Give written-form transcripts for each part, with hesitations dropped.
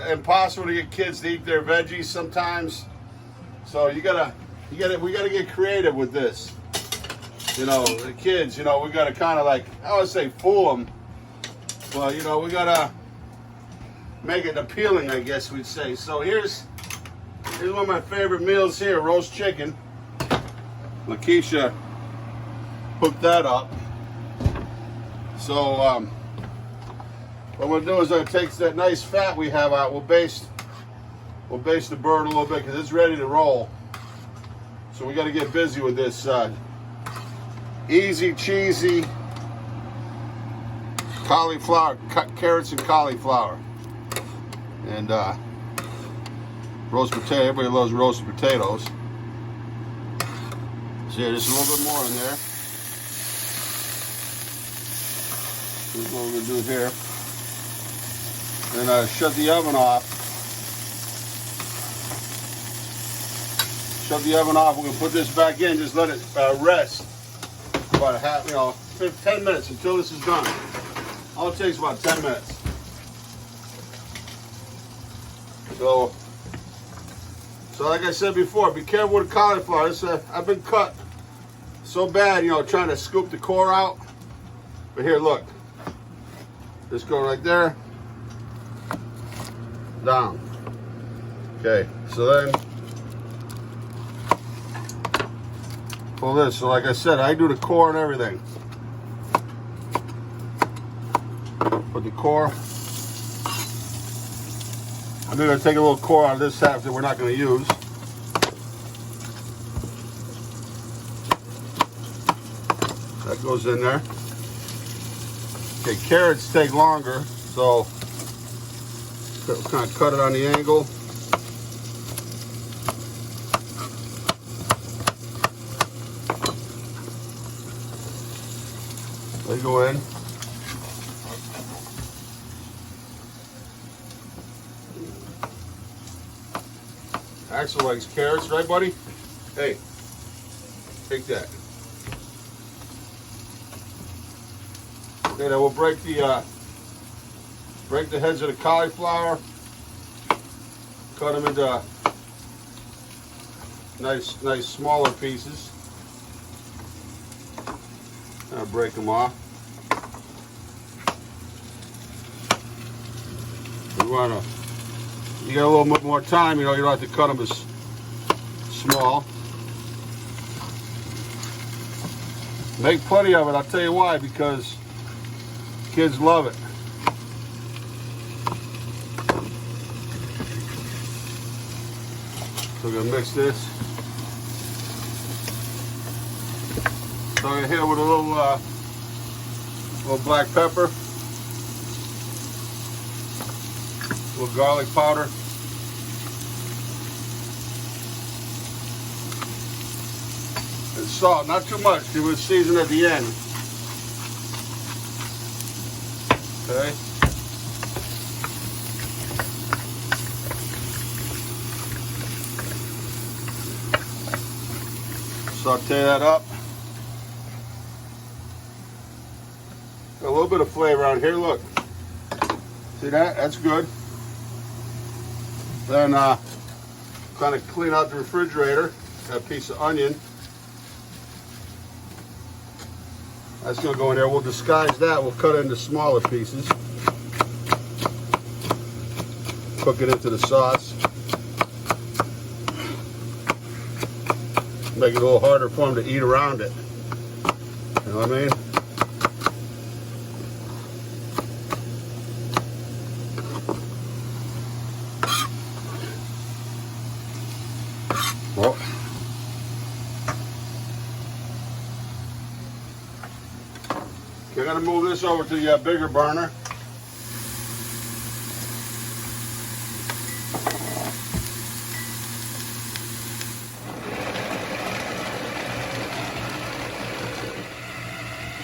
impossible to get kids to eat their veggies sometimes. So we gotta get creative with this. You know, the kids, you know, we gotta kind of like, I would say fool them, but you know, we gotta make it appealing, I guess we'd say. So here's one of my favorite meals here, roast chicken. Lakeisha hooked that up. So what we'll do is I'll take that nice fat we have out. We'll baste the bird a little bit because it's ready to roll. So we got to get busy with this easy, cheesy cauliflower, carrots and cauliflower, and roast potato. Everybody loves roasted potatoes. So yeah, just a little bit more in there. Here's what we're gonna do here. And shut the oven off. Shut the oven off. We're gonna put this back in. Just let it rest about a half, 10 minutes until this is done. All it takes is about 10 minutes. So like I said before, be careful with the cauliflower. I've been cut so bad, trying to scoop the core out. But here, look. Just go right there. Down. Okay, so then pull this. So like I said, I do the core and everything. Put the core. I'm going to take a little core out of this half that we're not going to use. That goes in there. Okay, carrots take longer, so kind of cut it on the angle. They go in. Axel likes carrots, right, buddy? Hey, take that. Okay, now we'll break the heads of the cauliflower. Cut them into nice smaller pieces. I'll break them off. You got a little bit more time, you don't have to cut them as small. Make plenty of it, I'll tell you why, because kids love it. So we're gonna mix this. So I'm gonna hit it with a little black pepper, a little garlic powder, and salt. Not too much, it was seasoned at the end. Okay. Saute that up. Got a little bit of flavor on here. Look, see that? That's good. Then kind of clean out the refrigerator. Got a piece of onion. That's going to go in there. We'll disguise that. We'll cut it into smaller pieces. Cook it into the sauce. Make it a little harder for them to eat around it. You know what I mean? Well, okay, I'm going to move this over to the bigger burner.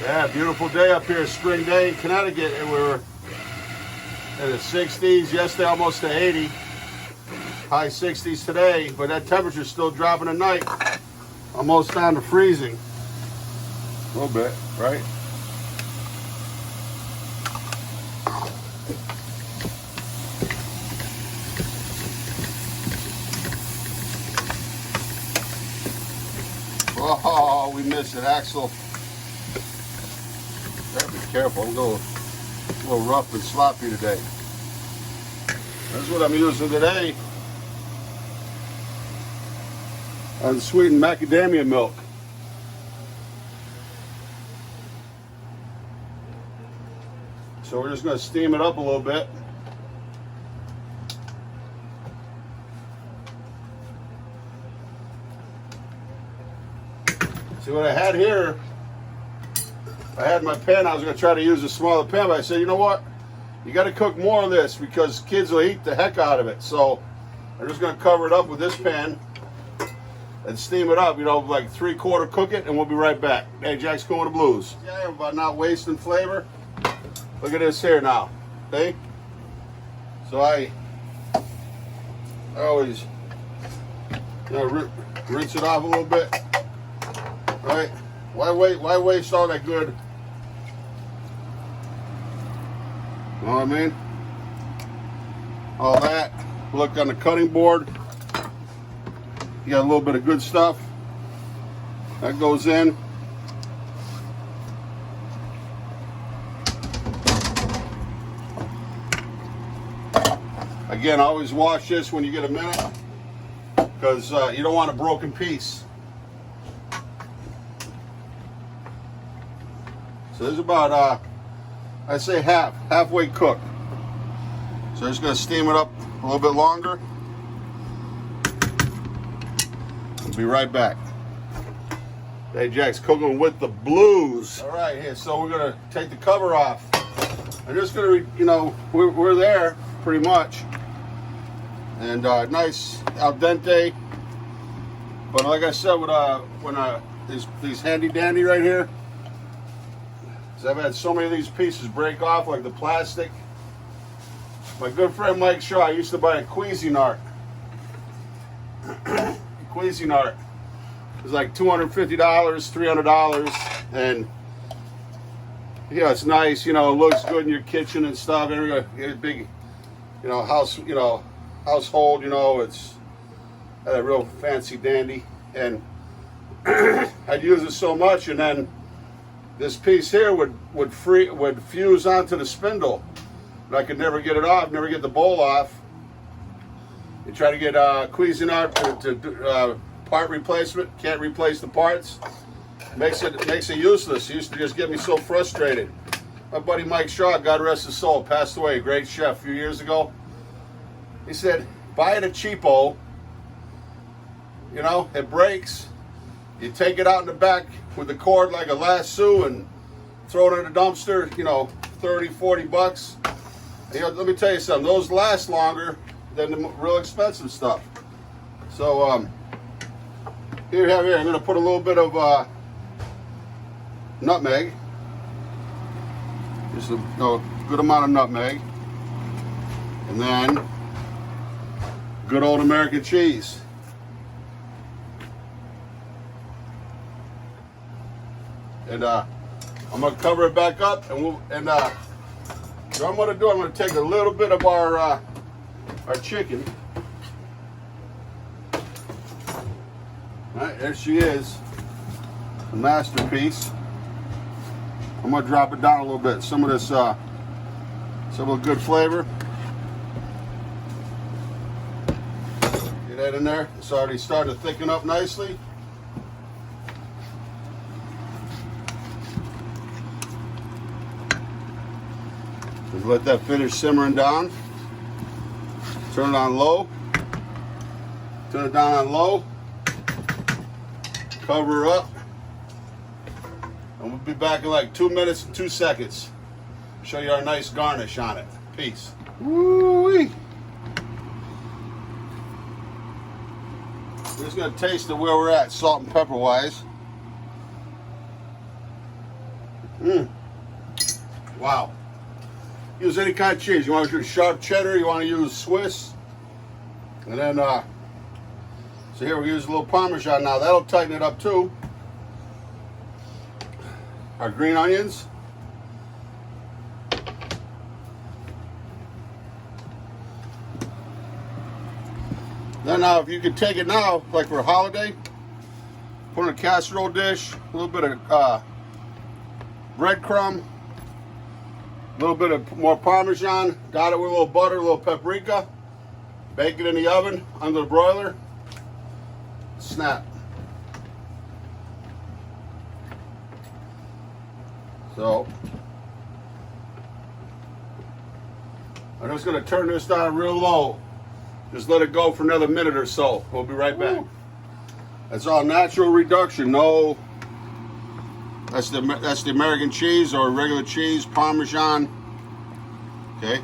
Yeah, beautiful day up here, spring day in Connecticut, and we were in the 60s yesterday, almost to 80. High 60s today, but that temperature's still dropping at night, almost down to freezing. A little bit, right? Oh, we missed it, Axel. Gotta be careful. I'm going a little rough and sloppy today. That's what I'm using today. Unsweetened macadamia milk. So we're just going to steam it up a little bit. See what I had here, I had my pan, I was going to try to use a smaller pan, but I said, you know what, you got to cook more of this because kids will eat the heck out of it. So I'm just going to cover it up with this pan and steam it up, you know, like 3/4 cook it, and we'll be right back. Hey, Jack's going to blues. Yeah, about not wasting flavor. Look at this here now, see? So I always, you know, rinse it off a little bit. Right? Why waste all that good? You know what I mean? All that. Look on the cutting board. You got a little bit of good stuff. That goes in. Again, always wash this when you get a minute because you don't want a broken piece. So this is about, I'd say halfway cooked. So I'm just going to steam it up a little bit longer. I'll be right back. Hey, Jack's cooking with the blues. All right, here, so we're going to take the cover off. I'm just going to, you know, we're there pretty much. And nice al dente. But like I said, with these handy dandy right here, I've had so many of these pieces break off, like the plastic. My good friend Mike Shaw used to buy a Cuisinart. Cuisinart. It was like $250, $300, and yeah, it's nice. You know, it looks good in your kitchen and stuff. And a big, you know, household. You know, it's a real fancy dandy, and I'd use it so much, and then this piece here would fuse onto the spindle, and I could never get it off, never get the bowl off. You try to get Cuisinart to part replacement, can't replace the parts. Makes it useless. It used to just get me so frustrated. My buddy Mike Shaw, God rest his soul, passed away, a great chef a few years ago. He said, buy it a cheapo. You know, it breaks. You take it out in the back with the cord like a lasso and throw it in the dumpster, you know, 30, 40 bucks. And, you know, let me tell you something, those last longer than the real expensive stuff. So here, I'm going to put a little bit of nutmeg. Just a good amount of nutmeg. And then good old American cheese. And I'm gonna cover it back up, and what I'm gonna do, I'm gonna take a little bit of our chicken. All right, there she is, a masterpiece. I'm gonna drop it down a little bit. Some of this, some of the good flavor. Get that in there. It's already starting to thicken up nicely. Just let that finish simmering down. Turn it on low. Turn it down on low. Cover her up. And we'll be back in like 2 minutes and 2 seconds. Show you our nice garnish on it. Peace. Woo-wee. We're just gonna taste it where we're at, salt and pepper wise. Wow. Use any kind of cheese. You want to use sharp cheddar, you want to use Swiss. And then, so here we use a little Parmesan now. That'll tighten it up too. Our green onions. Then now, if you could take it now, like for a holiday, Put in a casserole dish, a little bit of breadcrumb, a little bit of more Parmesan, dot it with a little butter, a little paprika, bake it in the oven under the broiler, snap. So, I'm just going to turn this down real low. Just let it go for another minute or so. We'll be right back. That's all natural reduction. No, that's the American cheese or regular cheese, Parmesan. Okay.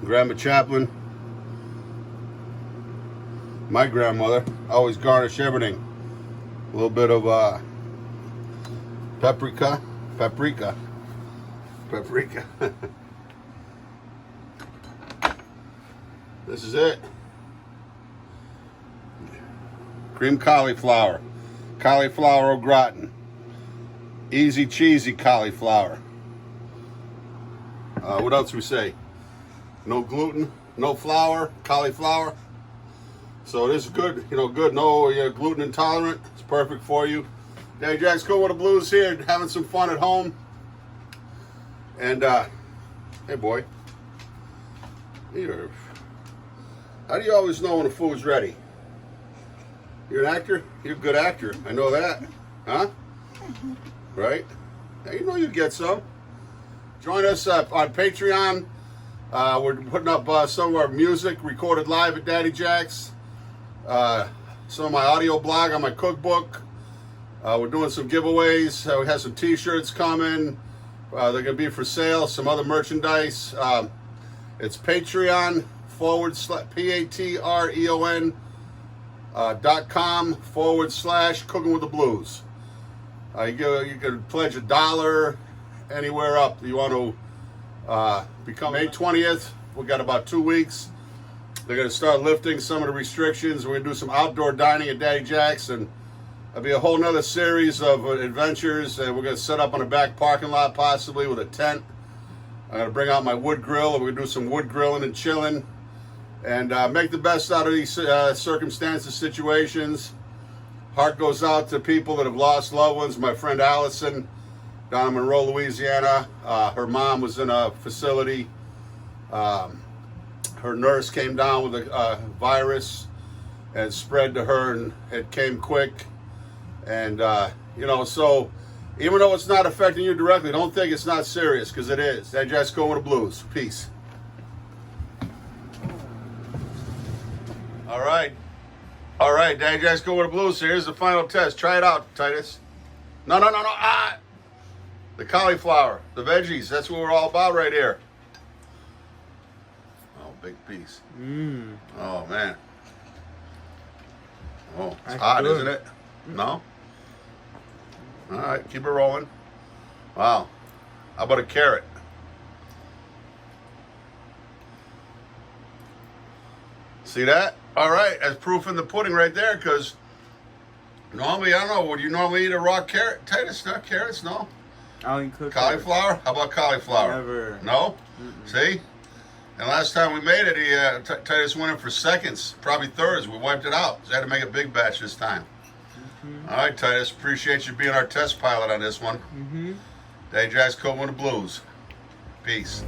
Grandma Chaplin, my grandmother, always garnish everything. A little bit of paprika. This is it. Cream cauliflower. Cauliflower au gratin. Easy cheesy cauliflower. What else we say? No gluten, no flour, cauliflower. So this is good, good. No, you're gluten intolerant. It's perfect for you. Daddy Jack's Cool with the Blues here, having some fun at home. And hey boy, how do you always know when the food's ready? You're an actor. You're a good actor. I know that, huh? Right? Now you know you get some. Join us on Patreon. We're putting up some of our music recorded live at Daddy Jack's. Some of my audio blog on my cookbook. We're doing some giveaways. We have some t-shirts coming. They're going to be for sale. Some other merchandise. It's Patreon /patreon.com/ Cooking with the Blues. You can pledge $1 anywhere up you want to become. May 20th. We got about 2 weeks. They're going to start lifting some of the restrictions. We're going to do some outdoor dining at Daddy Jack's, and there'll be a whole nother series of adventures. And we're going to set up on a back parking lot, possibly with a tent. I'm going to bring out my wood grill, and we're going to do some wood grilling and chilling, and make the best out of these circumstances, situations. Heart goes out to people that have lost loved ones. My friend Allison down in Monroe, Louisiana. Her mom was in a facility. Her nurse came down with a virus and spread to her, and it came quick. And, so even though it's not affecting you directly, don't think it's not serious, because it is. Daddy Jack's Cool with the Blues. Peace. All right, Daddy Jack's Cool with the Blues. So here's the final test. Try it out, Titus. No. The cauliflower, the veggies. That's what we're all about right here. Big piece. Oh man. Oh, it's that's hot, good. Isn't it? No? All right, keep it rolling. Wow. How about a carrot? See that? All right, that's proof in the pudding right there, because normally, I don't know, would you normally eat a raw carrot? Titus, not carrots, no? I don't cook cauliflower? How about cauliflower? Never. No? See? And last time we made it, Titus went in for seconds, probably thirds. We wiped it out. So I had to make a big batch this time. All right, Titus, appreciate you being our test pilot on this one. Daddy Jack's Cool with the Blues. Peace.